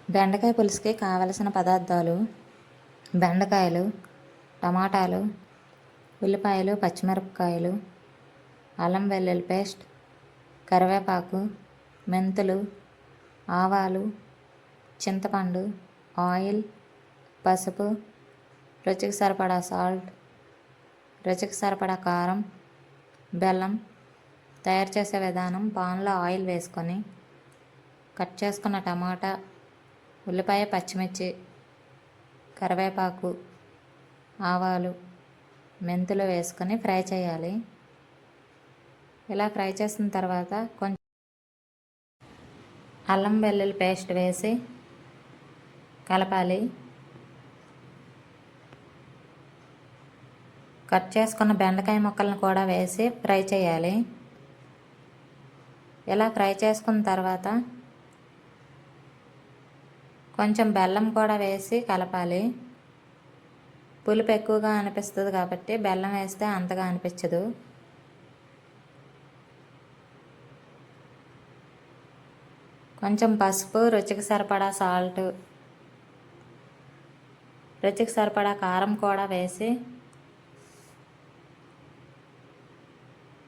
బెండకాయ పులుసుకి కావలసిన పదార్థాలు: బెండకాయలు, టమాటాలు, ఉల్లిపాయలు, పచ్చిమిరపకాయలు, అల్లం వెల్లుల్లి పేస్ట్, కరివేపాకు, మెంతులు, ఆవాలు, చింతపండు, ఆయిల్, పసుపు, రుచికి సరిపడా సాల్ట్, రుచికి సరిపడా కారం, బెల్లం. తయారు చేసే విధానం: పాన్లో ఆయిల్ వేసుకొని కట్ చేసుకున్న టమాటా, ఉల్లిపాయ, పచ్చిమిర్చి, కరివేపాకు, ఆవాలు, మెంతులు వేసుకొని ఫ్రై చేయాలి. ఇలా ఫ్రై చేసిన తర్వాత కొంచెం అల్లం వెల్లుల్లి పేస్ట్ వేసి కలపాలి. కట్ చేసుకున్న బెండకాయ ముక్కలను కూడా వేసి ఫ్రై చేయాలి. ఇలా ఫ్రై చేసుకున్న తర్వాత కొంచెం బెల్లం కూడా వేసి కలపాలి. పులుపు ఎక్కువగా అనిపిస్తుంది కాబట్టి బెల్లం వేస్తే అంతగా అనిపించదు. కొంచెం పసుపు, రుచికి సరిపడా సాల్ట్, రుచికి సరిపడా కారం కూడా వేసి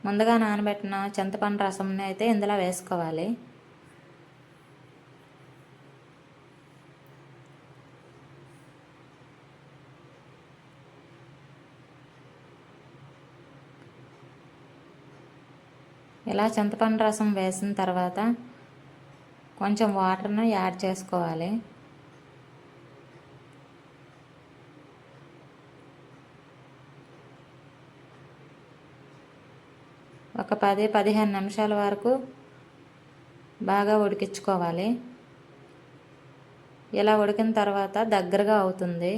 ముందుగా నానబెట్టిన చింతపండు రసంని అయితే ఇందులో వేసుకోవాలి. ఇలా చింతపండు రసం వేసిన తర్వాత కొంచెం వాటర్ను యాడ్ చేసుకోవాలి. ఒక 10-15 నిమిషాల వరకు బాగా ఉడికించుకోవాలి. ఇలా ఉడికిన తర్వాత దగ్గరగా అవుతుంది.